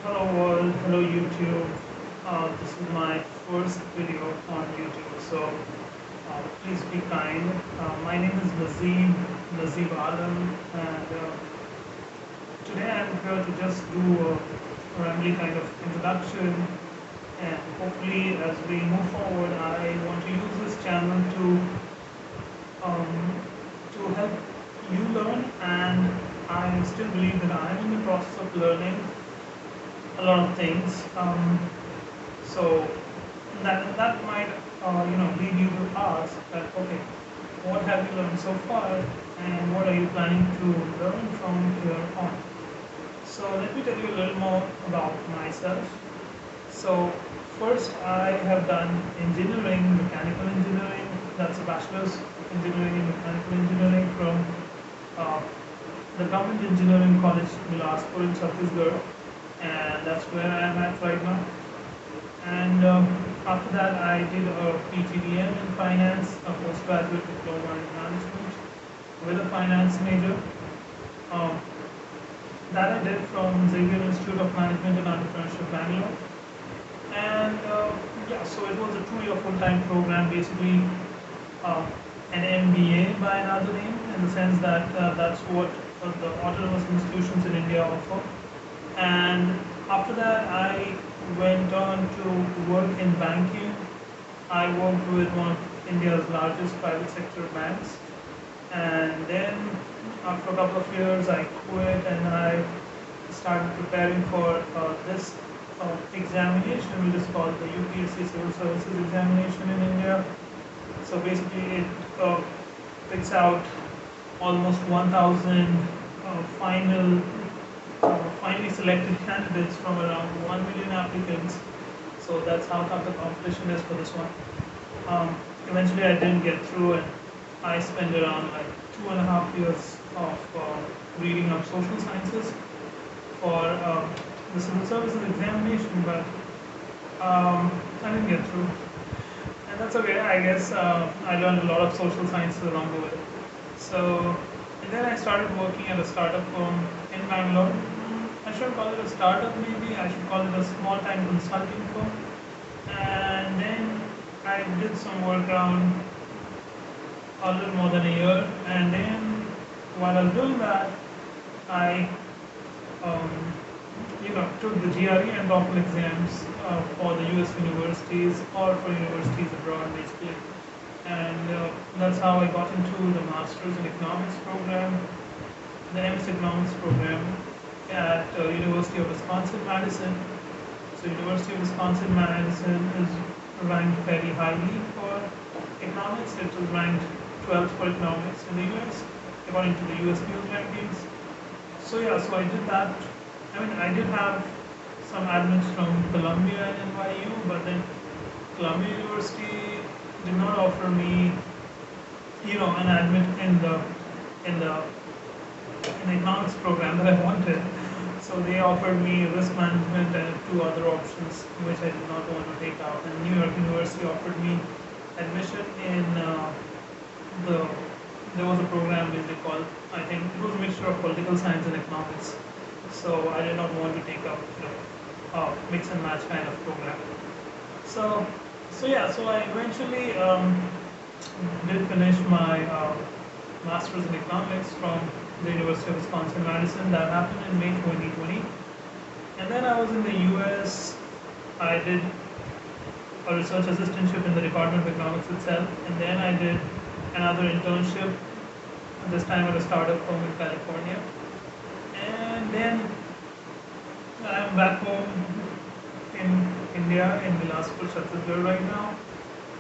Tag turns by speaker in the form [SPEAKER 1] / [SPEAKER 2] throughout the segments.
[SPEAKER 1] Hello world, hello YouTube. This is my first video on YouTube, so please be kind. My name is Nazeeb Alam, and today I'm here to just do a rambling kind of introduction. And hopefully, as we move forward, I want to use this channel um, to help you learn, and I still believe that I am in the process of learning a lot of things. So that might lead you to ask that, okay, what have you learned so far, and what are you planning to learn from here on? So let me tell you a little more about myself. So first, I have done engineering, mechanical engineering. That's a bachelor's of engineering in mechanical engineering from uh, the Government Engineering College, Bilaspur in Chhattisgarh, and that's where I am at right now. And after that, I did a PGDM in finance, a postgraduate diploma in management with a finance major. Um, that I did from Xavier Institute of Management and Entrepreneurship, Bangalore. And yeah, so it was a 2-year full-time program, basically uh, an MBA by another name, in the sense that that's what the autonomous institutions in India offer. And after that, I went on to work in banking. I worked with one of India's largest private sector banks. And then after a couple of years, I quit and I started preparing for this examination, which is called the UPSC Civil Services Examination in India. So basically, it picks out almost 1,000 finally selected candidates from around 1 million applicants. So that's how tough the competition is for this one. Eventually, I didn't get through, and I spent around like 2.5 years of reading up social sciences for the civil services examination, but I didn't get through. And that's okay, I guess. I learned a lot of social sciences along the way. So, and then I started working at a startup firm in Bangalore. I shouldn't call it a startup, maybe. I should call it a small time consulting firm. And then I did some work around a little more than a year. And then while I was doing that, I um, took the GRE and TOEFL exams for the US universities or for universities abroad, basically. And that's how I got into the Masters in Economics program, the MS Economics program at University of Wisconsin-Madison. So University of Wisconsin-Madison is ranked very highly for economics. It was ranked 12th for economics in the US, according to the US News rankings. So yeah, so I did that. I mean, I did have some admits from Columbia and NYU, but then Columbia University did not offer me, an admit in the economics program that I wanted. So they offered me risk management and 2 other options, which I did not want to take out. And New York University offered me admission in the there was a program which they called, I think it was a mixture of political science and economics. So I did not want to take up mix and match kind of program. So yeah, so I eventually did finish my master's in economics from the University of Wisconsin-Madison. That happened in May 2020. And then I was in the US. I did a research assistantship in the Department of Economics itself. And then I did another internship, this time at a startup firm in California. And then I'm back home in India, in Bilaspur, Chhattisgarh right now.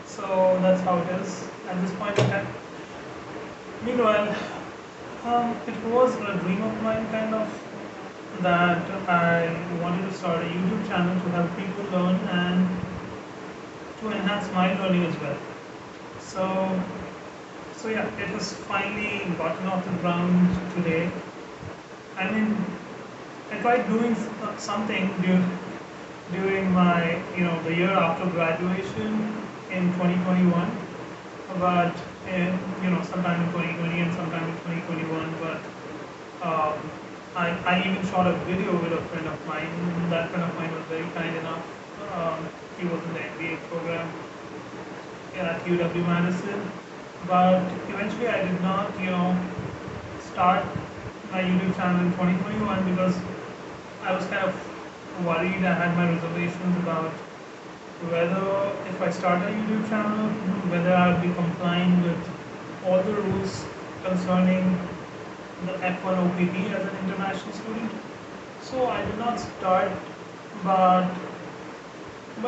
[SPEAKER 1] So that's how it is at this point in time. Meanwhile, it was a dream of mine, kind of, that I wanted to start a YouTube channel to help people learn and to enhance my learning as well. So yeah, it has finally gotten off the ground today. I mean, I tried doing something during my, the year after graduation in 2021, but sometime in 2020 and sometime in 2021, but I even shot a video with a friend of mine. That friend of mine was very kind enough. He was in the MBA program at UW Madison, but eventually I did not, start my YouTube channel in 2021 because I was kind of worried. I had my reservations about whether if I start a YouTube channel, whether I'll be complying with all the rules concerning the F1 OPT as an international student. So I did not start, but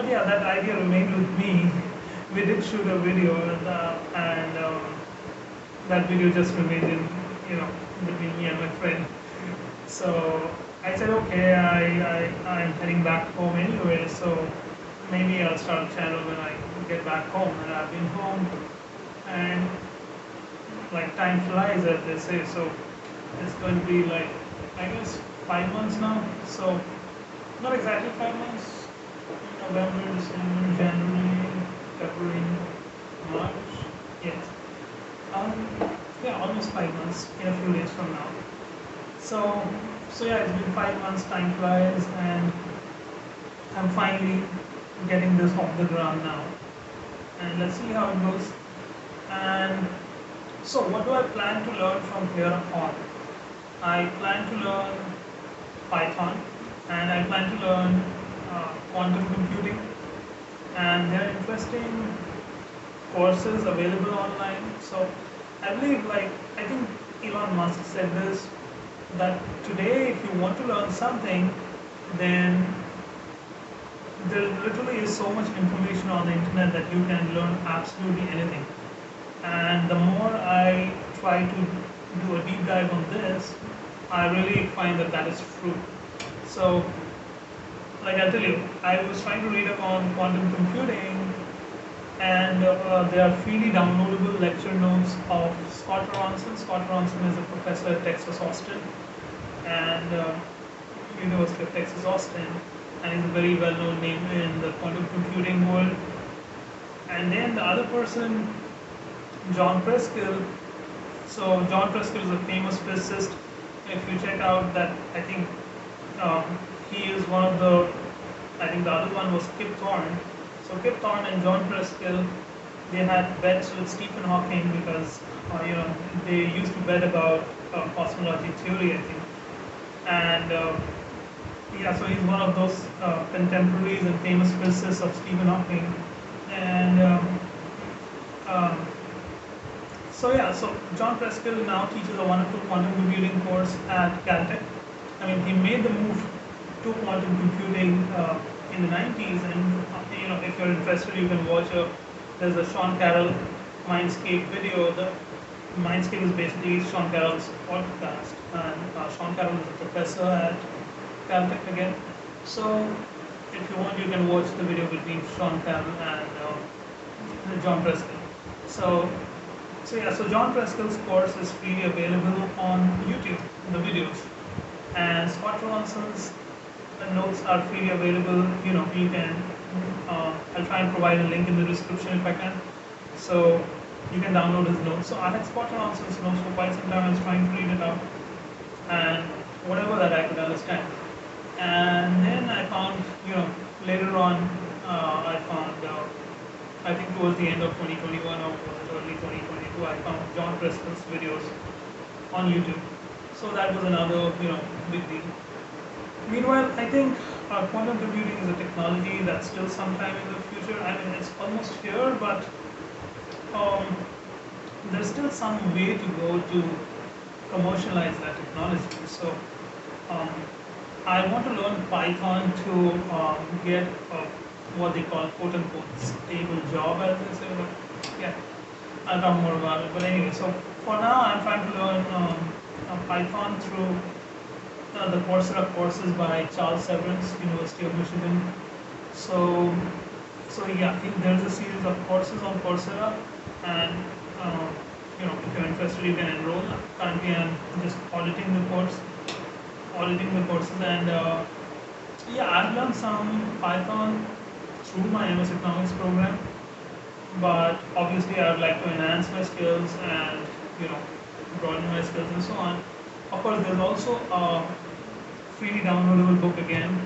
[SPEAKER 1] yeah, that idea remained with me. We did shoot a video, and that video just remained in, between me and my friend. So I said, okay, I'm heading back home anyway, so maybe I'll start a channel when I get back home. And I've been home, and like time flies, as they say. So it's going to be like, I guess, 5 months now. So not exactly 5 months. November, December, January, February, March. Yes. Yeah, almost 5 months in a few days from now. So yeah, it's been 5 months. Time flies, and I'm finally getting this off the ground now. And let's see how it goes. And so, what do I plan to learn from here on? I plan to learn Python, and I plan to learn quantum computing, and there are interesting courses available online. So I believe, I think Elon Musk said this, that today if you want to learn something, then there literally is so much information on the internet that you can learn absolutely anything. And the more I try to do a deep dive on this, I really find that is true. So, like I'll tell you, I was trying to read up on quantum computing, and there are freely downloadable lecture notes of Scott Ronson. Scott Ronson is a professor at Texas Austin, and University of Texas Austin, and he's a very well-known name in the quantum computing world. And then the other person, John Preskill. So John Preskill is a famous physicist. If you check out that, I think he is one of the, I think the other one was Kip Thorne. So Kip Thorne and John Preskill, they had bets with Stephen Hawking because, they used to bet about cosmology theory, I think. And yeah, so he's one of those contemporaries and famous physicists of Stephen Hawking. And so John Preskill now teaches a wonderful quantum computing course at Caltech. I mean, he made the move to quantum computing in the 90s, and if you're interested, you can watch there's a Sean Carroll Mindscape video. The Mindscape is basically Sean Carroll's podcast, and Sean Carroll is a professor at Caltech again. So if you want, you can watch the video between Sean Carroll and John Preskill. So John Preskill's course is freely available on YouTube, the videos, and Scott Ronson's notes are freely available. You can. I'll try and provide a link in the description if I can. So you can download his notes. So I had Scott Ronson's notes for quite some time. I was trying to read it out, and whatever that I could understand. And then I found, later on, I found. I think towards the end of 2021 or early 2022, I found John Preskill's videos on YouTube. So that was another, big deal. Meanwhile, I think quantum computing is a technology that's still sometime in the future. I mean, it's almost here, but there's still some way to go to commercialize that technology. So I want to learn Python to get what they call quote-unquote stable job, as they say. But yeah, I'll talk more about it. But anyway, so for now, I'm trying to learn Python through the Coursera courses by Charles Severance, University of Michigan. So yeah, I think there's a series of courses on Coursera, and if you're interested, you can enroll. Currently, I'm just auditing the courses, and yeah, I've learned some Python through my MS Economics program, but obviously I would like to enhance my skills and broaden my skills and so on. Of course, there's also a freely downloadable book again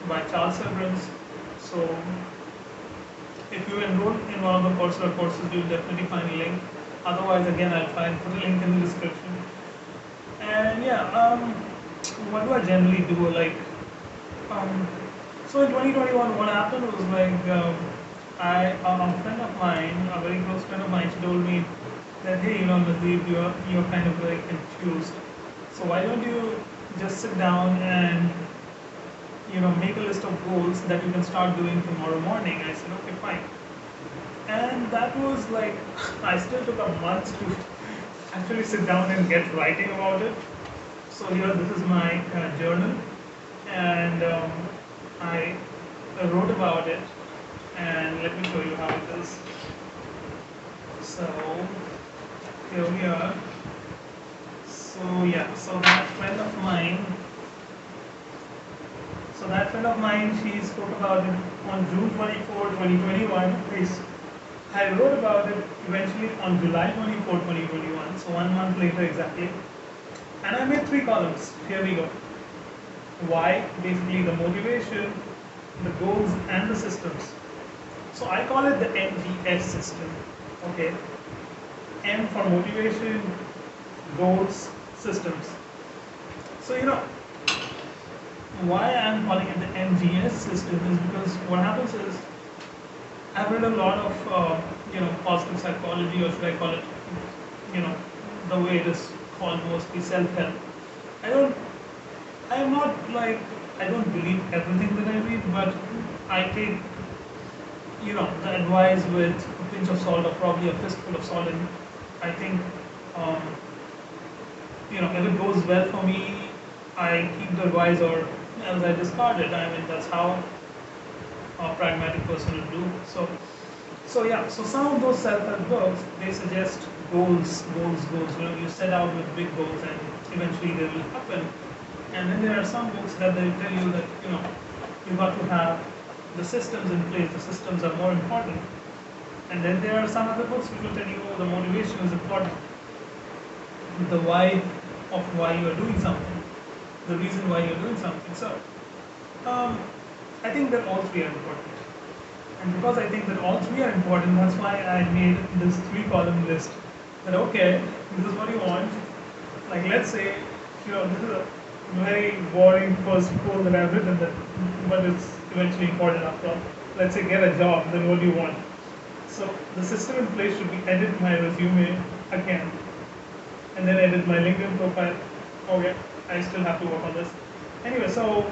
[SPEAKER 1] by Charles Severance. So if you enroll in one of the Coursera courses, you'll definitely find a link. Otherwise, again, I'll try and put a link in the description. And yeah, what do I generally do? Um, so in 2021, what happened was a friend of mine, a very close friend of mine, she told me that, hey, Nazeeb, you're kind of very confused. So why don't you just sit down and make a list of goals that you can start doing tomorrow morning? I said, okay, fine. And that was like, I still took a month to actually sit down and get writing about it. So here, this is my journal, and I wrote about it, and let me show you how it is. So here we are. So yeah, so that friend of mine, she spoke about it on June 24, 2021. I wrote about it eventually on July 24, 2021, so 1 month later exactly. And I made 3 columns. Here we go. Why, basically the motivation, the goals, and the systems. So I call it the MGS system. Okay. M for motivation, goals, systems. So why I'm calling it the MGS system is because what happens is I've read a lot of positive psychology, or should I call it the way it is called mostly, self-help. I'm not like, I don't believe everything that I read, but I take the advice with a pinch of salt, or probably a fistful of salt, and I think um, if it goes well for me, I keep the advice, or else I discard it. I mean, that's how a pragmatic person would do. So some of those self-help books, they suggest goals. You set out with big goals, and eventually they will happen. And then there are some books that they tell you that you got to have the systems in place. The systems are more important. And then there are some other books which will tell you, oh, the motivation is important. The why of why you are doing something, the reason why you're doing something. So I think that all 3 are important. And because I think that all 3 are important, that's why I made this 3-column list. That okay, this is what you want. Like, let's say, this is a very boring first goal that I've written, but it's eventually important after all. Let's say, get a job, then what do you want? So the system in place should be edit my resume again, and then edit my LinkedIn profile. Okay, I still have to work on this. Anyway, so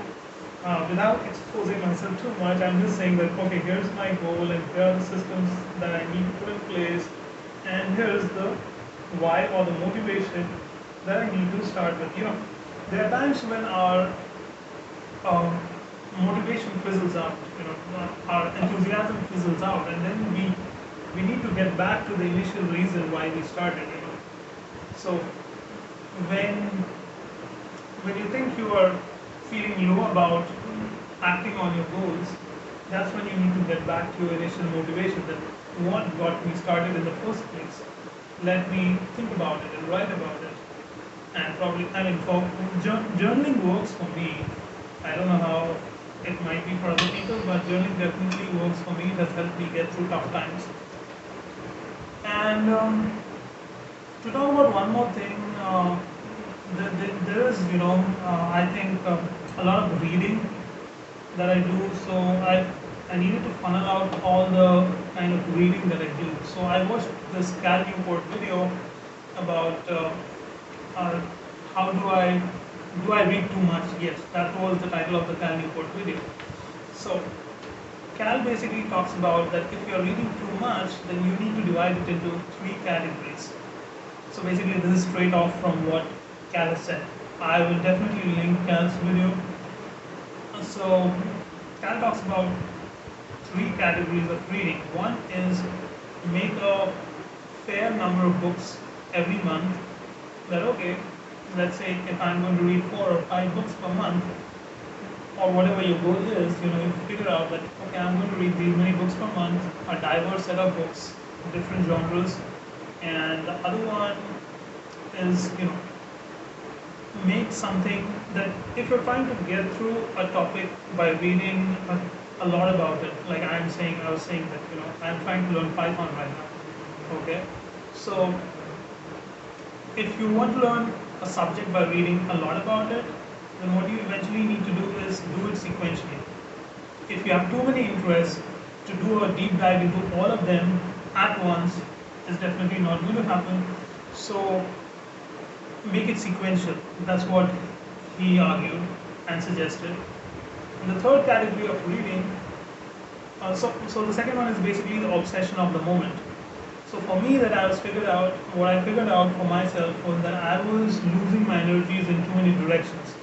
[SPEAKER 1] without exposing myself too much, I'm just saying that, okay, here's my goal, and here are the systems that I need to put in place, and here's the why, or the motivation that I need to start with. There are times when our motivation fizzles out, our enthusiasm fizzles out, and then we need to get back to the initial reason why we started. So when you think you are feeling low about acting on your goals, that's when you need to get back to your initial motivation, that what got me started in the first place. Let me think about it and write about it. And probably, for journaling works for me. I don't know how it might be for other people, but journaling definitely works for me. It has helped me get through tough times. And to talk about one more thing, there is, I think a lot of reading that I do. So I needed to funnel out all the kind of reading that I do. So I watched this Cal Newport video about how do I read too much? Yes, that was the title of the Cal Newport video. So Cal basically talks about that if you're reading too much, then you need to divide it into 3 categories. So basically, this is straight off from what Cal has said. I will definitely link Cal's video. So Cal talks about 3 categories of reading. One is make a fair number of books every month. That okay, let's say if I'm going to read 4 or 5 books per month, or whatever your goal is, you figure out that okay, I'm going to read these many books per month, a diverse set of books, different genres. And the other one is make something that if you're trying to get through a topic by reading a lot about it, like I was saying that, I'm trying to learn Python right now. Okay, so if you want to learn a subject by reading a lot about it, then what you eventually need to do is do it sequentially. If you have too many interests, to do a deep dive into all of them at once is definitely not going to happen. So make it sequential. That's what he argued and suggested. And the third category of reading, so the second one is basically the obsession of the moment. So for me, what I figured out for myself was that I was losing my energies in too many directions.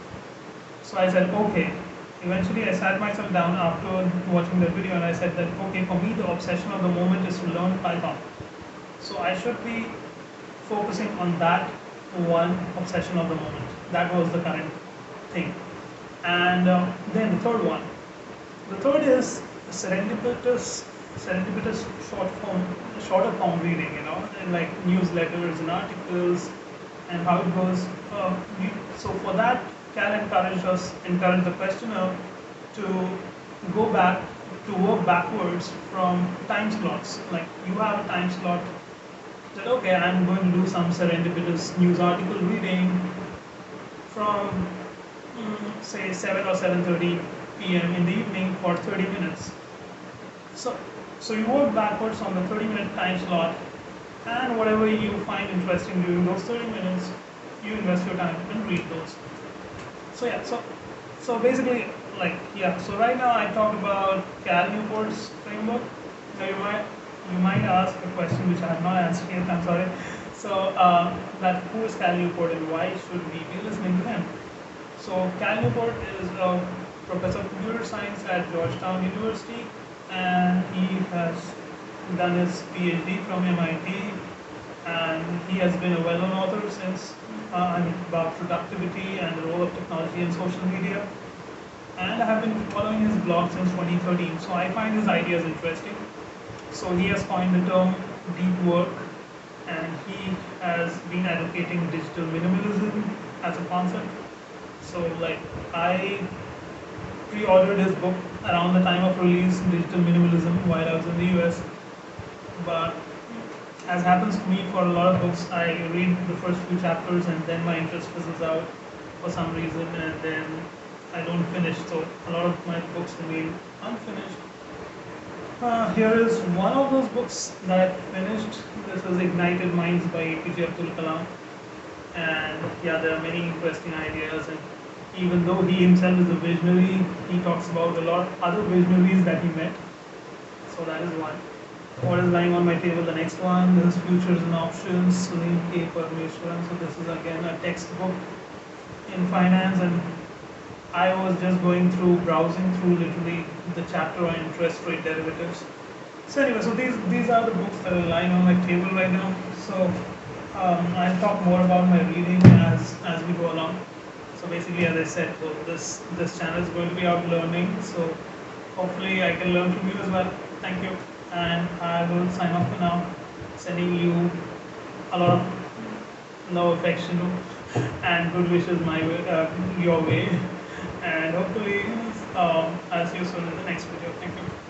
[SPEAKER 1] So I said, okay. Eventually, I sat myself down after watching the video and I said that, okay, for me, the obsession of the moment is to learn Python. So I should be focusing on that one obsession of the moment. That was the current thing. And then the third one. The third is serendipitous shorter form reading, and like newsletters and articles and how it goes. So for that, Cal encouraged the questioner to go back, to work backwards from time slots. Like you have a time slot that, okay, I'm going to do some serendipitous news article reading from say 7 or 7:30 p.m. in the evening for 30 minutes. So you work backwards on the 30-minute time slot, and whatever you find interesting during those 30 minutes, you invest your time and read those. So yeah, so basically, so right now I talked about Cal Newport's framework. Now you might ask a question which I have not answered yet. I'm sorry. So that who is Cal Newport and why should we be listening to him? So Cal Newport is a professor of computer science at Georgetown University, and he has done his PhD from MIT, and he has been a well-known author since about productivity and the role of technology in social media. And I have been following his blog since 2013, so I find his ideas interesting. So he has coined the term deep work, and he has been advocating digital minimalism as a concept. So I pre-ordered his book around the time of release, Digital Minimalism, while I was in the US. But as happens to me for a lot of books, I read the first few chapters and then my interest fizzles out for some reason, and then I don't finish. So a lot of my books remain unfinished. Here is one of those books that I finished. This is Ignited Minds by APJ Abdul Kalam. And yeah, there are many interesting ideas, and even though he himself is a visionary, he talks about a lot of other visionaries that he met. So that is one. What is lying on my table? The next one, this is Futures and Options, Sunil K. Parmeshwaran. So this is again a textbook in finance, and I was just browsing through literally the chapter on interest rate derivatives. So anyway, so these are the books that are lying on my table right now. So I'll talk more about my reading as we go along. So basically, as I said, so this channel is going to be about learning. So hopefully, I can learn from you as well. Thank you, and I will sign off for now, sending you a lot of love, affection, and good wishes your way. And hopefully, I'll see you soon in the next video. Thank you.